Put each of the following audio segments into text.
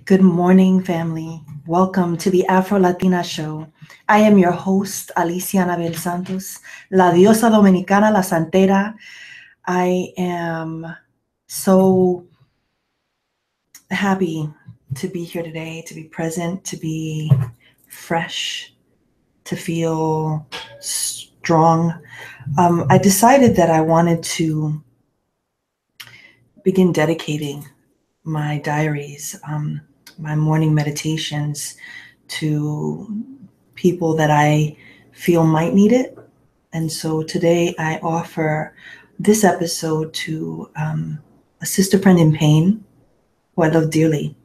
Good morning, family. Welcome to the Afro Latina Show. I am your host, Alicia Anabel Santos, La Diosa Dominicana, La Santera. I am so happy to be here today, to be present, to be fresh, to feel strong. I decided that I wanted to begin dedicating my diaries, my morning meditations to people that I feel might need it. And so today I offer this episode to a sister friend in pain who I love dearly.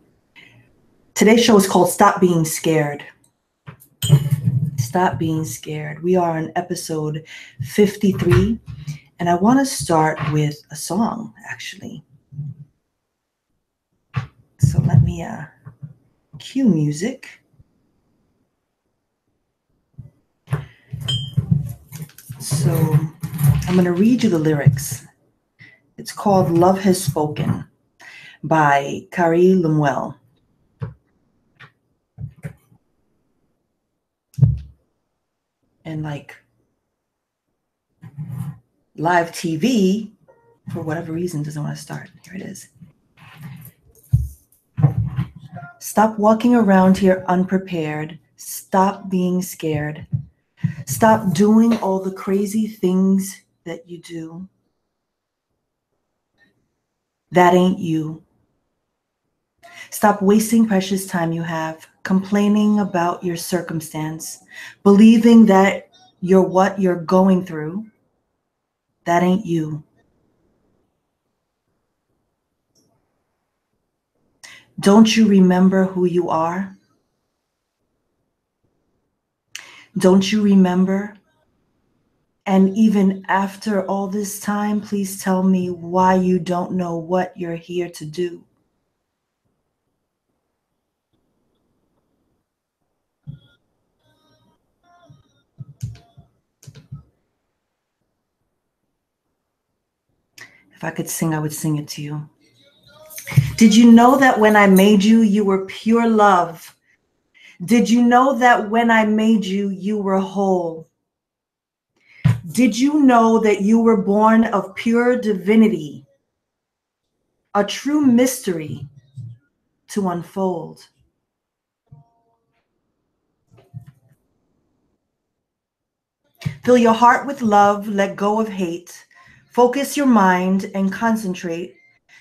Today's show is called Stop Being Scared. Stop Being Scared. We are on episode 53, and I want to start with a song, actually. So let me cue music. So I'm going to read you the lyrics. It's called Love Has Spoken by Khari, Lemuel. And like live TV, for whatever reason, doesn't want to start. Here it is. Stop walking around here unprepared. Stop being scared. Stop doing all the crazy things that you do. That ain't you. Stop wasting precious time you have, complaining about your circumstance, believing that you're what you're going through. That ain't you. Don't you remember who you are? Don't you remember? And even after all this time, please tell me why you don't know what you're here to do. If I could sing, I would sing it to you. Did you know that when I made you, you were pure love? Did you know that when I made you, you were whole? Did you know that you were born of pure divinity, a true mystery to unfold? Fill your heart with love, let go of hate. Focus your mind and concentrate.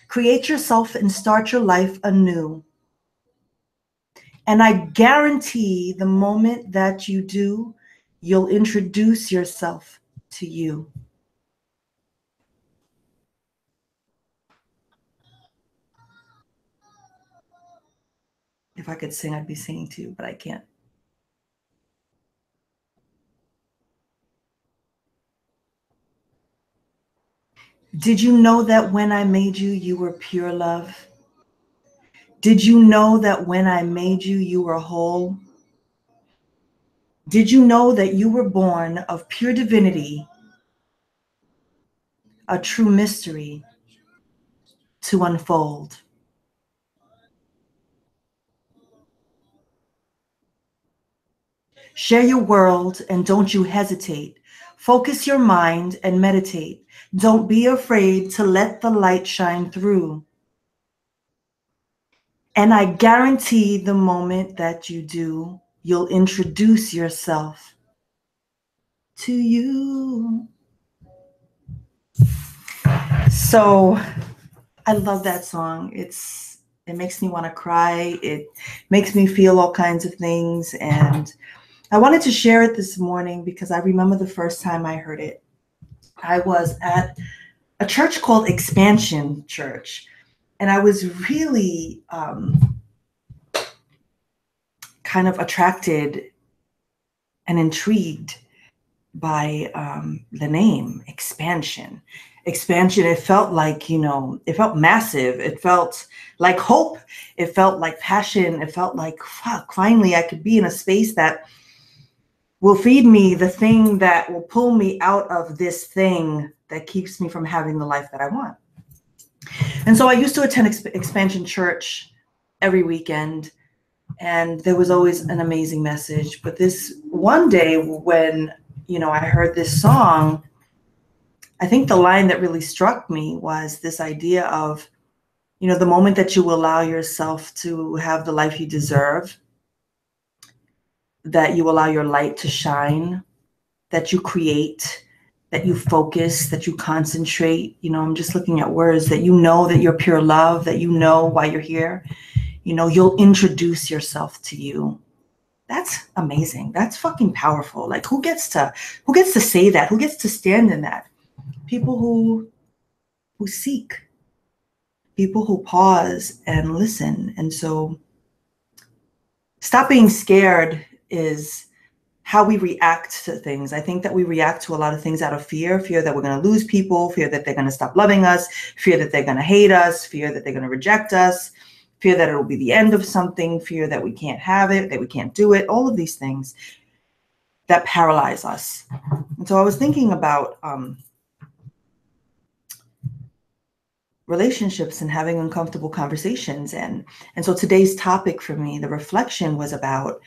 Create yourself and start your life anew. And I guarantee the moment that you do, you'll introduce yourself to you. If I could sing, I'd be singing too, but I can't. Did you know that when I made you, you were pure love? Did you know that when I made you, you were whole? Did you know that you were born of pure divinity, a true mystery to unfold? Share your world and don't you hesitate. Focus your mind and meditate. Don't be afraid to let the light shine through. And I guarantee the moment that you do, you'll introduce yourself to you. So I love that song. It makes me want to cry. It makes me feel all kinds of things. And I wanted to share it this morning because I remember the first time I heard it. I was at a church called Expansion Church, and I was really kind of attracted and intrigued by the name Expansion. Expansion, it felt like, it felt massive. It felt like hope. It felt like passion. It felt like, fuck, finally I could be in a space that will feed me the thing that will pull me out of this thing that keeps me from having the life that I want. And so I used to attend Expansion Church every weekend. And there was always an amazing message. But this one day when, I heard this song, I think the line that really struck me was this idea of, the moment that you allow yourself to have the life you deserve, that you allow your light to shine, that you create, that you focus, that you concentrate. I'm just looking at words, that that you're pure love, that why you're here. You'll introduce yourself to you. That's amazing. That's fucking powerful. Like, who gets to say that? Who gets to stand in that? People who seek, people who pause and listen. And so stop being scared is how we react to things. I think that we react to a lot of things out of fear that we're going to lose people, fear that they're going to stop loving us, fear that they're going to hate us, fear that they're going to reject us, fear that it'll be the end of something, fear that we can't have it, that we can't do it, all of these things that paralyze us. And so I was thinking about relationships and having uncomfortable conversations. And so today's topic for me, the reflection, was about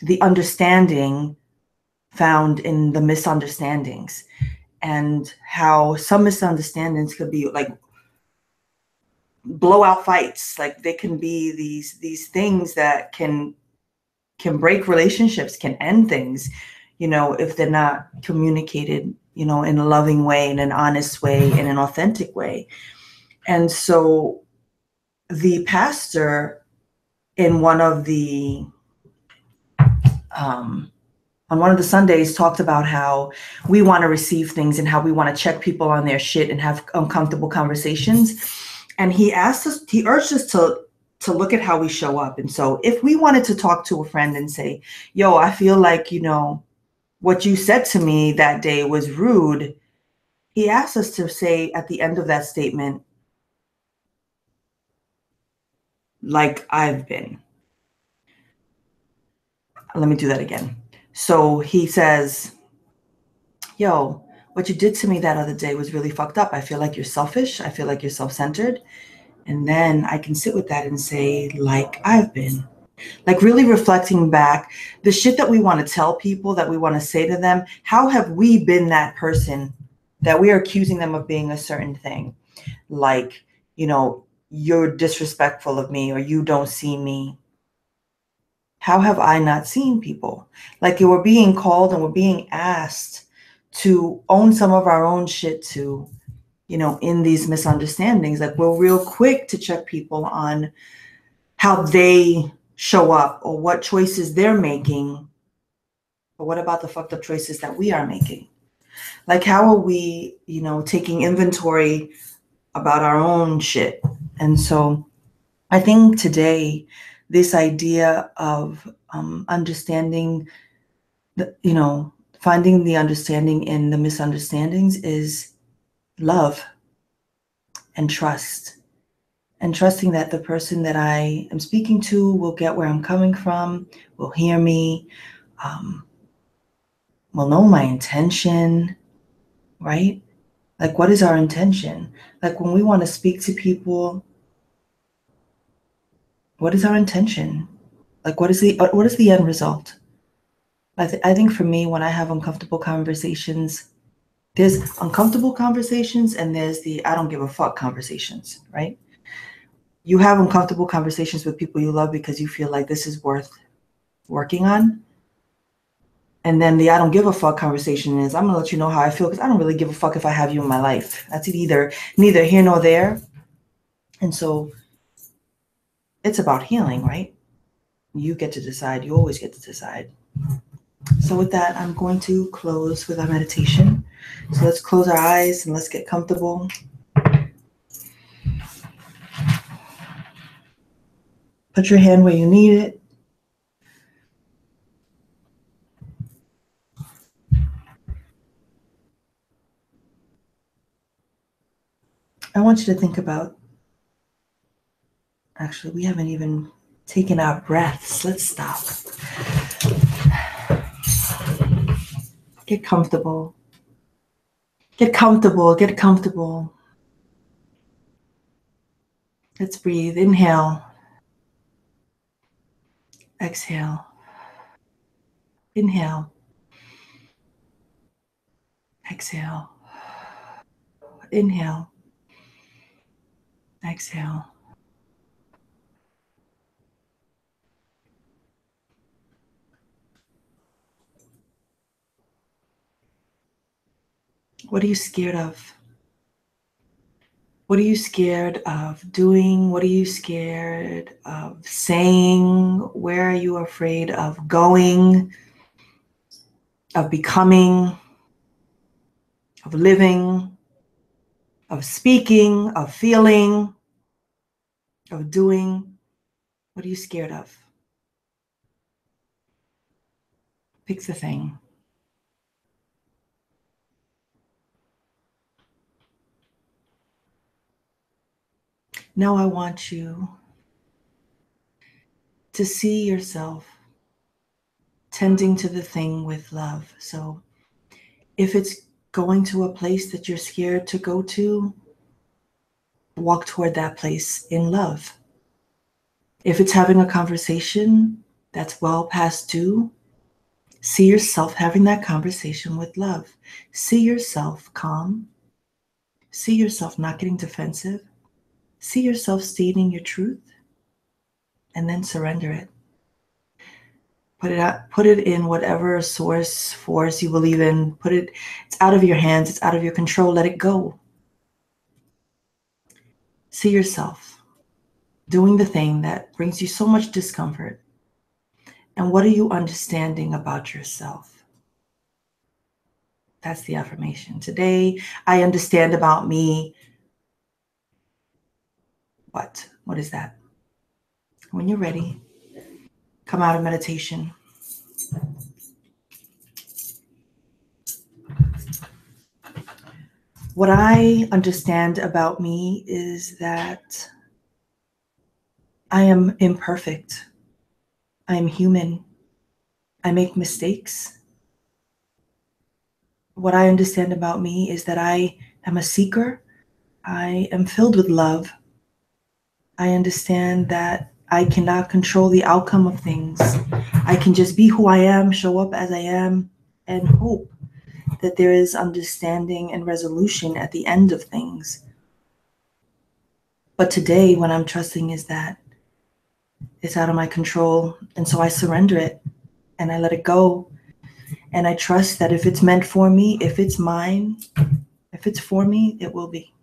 the understanding found in the misunderstandings, and how some misunderstandings could be like blowout fights. Like, they can be these things that can break relationships, can end things, if they're not communicated, in a loving way, in an honest way, in an authentic way. And so the pastor in one of the on one of the Sundays talked about how we want to receive things and how we want to check people on their shit and have uncomfortable conversations. And he urged us to look at how we show up. And so if we wanted to talk to a friend and say, yo, I feel like, what you said to me that day was rude, he asked us to say at the end of that statement, like I've been. Let me do that again. So he says, yo, what you did to me that other day was really fucked up. I feel like you're selfish. I feel like you're self-centered. And then I can sit with that and say, like I've been. Like, really reflecting back, the shit that we want to tell people, that we want to say to them, how have we been that person that we are accusing them of being a certain thing? Like, you're disrespectful of me, or you don't see me. How have I not seen people? Like, we're being called and we're being asked to own some of our own shit too, in these misunderstandings. Like, we're real quick to check people on how they show up or what choices they're making. But what about the fucked up choices that we are making? Like, how are we, taking inventory about our own shit? And so I think today, this idea of understanding, finding the understanding in the misunderstandings is love and trust. And trusting that the person that I am speaking to will get where I'm coming from, will hear me, will know my intention, right? Like, what is our intention? Like, when we want to speak to people, what is our intention? Like, what is the end result? I think for me, when I have uncomfortable conversations, there's uncomfortable conversations and there's the I don't give a fuck conversations, right? You have uncomfortable conversations with people you love because you feel like this is worth working on. And then the I don't give a fuck conversation is, I'm going to let you know how I feel because I don't really give a fuck if I have you in my life. That's neither here nor there. And so it's about healing, right? You get to decide. You always get to decide. So with that, I'm going to close with our meditation. So let's close our eyes and let's get comfortable. Put your hand where you need it. I want you to think about, actually, we haven't even taken our breaths. Let's stop. Get comfortable. Get comfortable. Get comfortable. Let's breathe. Inhale. Exhale. Inhale. Exhale. Inhale. Exhale. What are you scared of? What are you scared of doing? What are you scared of saying? Where are you afraid of going, of becoming, of living, of speaking, of feeling, of doing? What are you scared of? Pick the thing. Now I want you to see yourself tending to the thing with love. So if it's going to a place that you're scared to go to, walk toward that place in love. If it's having a conversation that's well past due, see yourself having that conversation with love. See yourself calm. See yourself not getting defensive. See yourself stating your truth, and then surrender it. Put it in whatever source, force you believe in. It's out of your hands, it's out of your control. Let it go. See yourself doing the thing that brings you so much discomfort. And what are you understanding about yourself? That's the affirmation. Today, I understand about me. What? What is that? When you're ready, come out of meditation. What I understand about me is that I am imperfect. I am human. I make mistakes. What I understand about me is that I am a seeker. I am filled with love. I understand that I cannot control the outcome of things. I can just be who I am, show up as I am, and hope that there is understanding and resolution at the end of things. But today, what I'm trusting is that it's out of my control. And so I surrender it and I let it go. And I trust that if it's meant for me, if it's mine, if it's for me, it will be.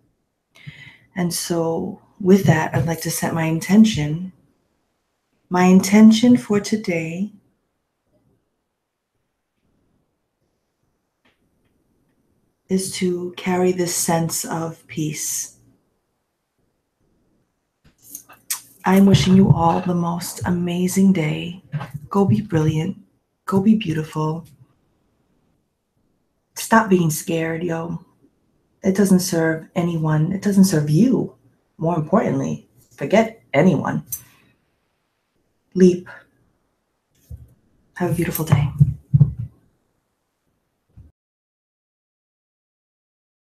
And so with that, I'd like to set my intention. My intention for today is to carry this sense of peace. I'm wishing you all the most amazing day. Go be brilliant. Go be beautiful. Stop being scared, yo. It doesn't serve anyone. It doesn't serve you. More importantly, forget anyone. Leap. Have a beautiful day.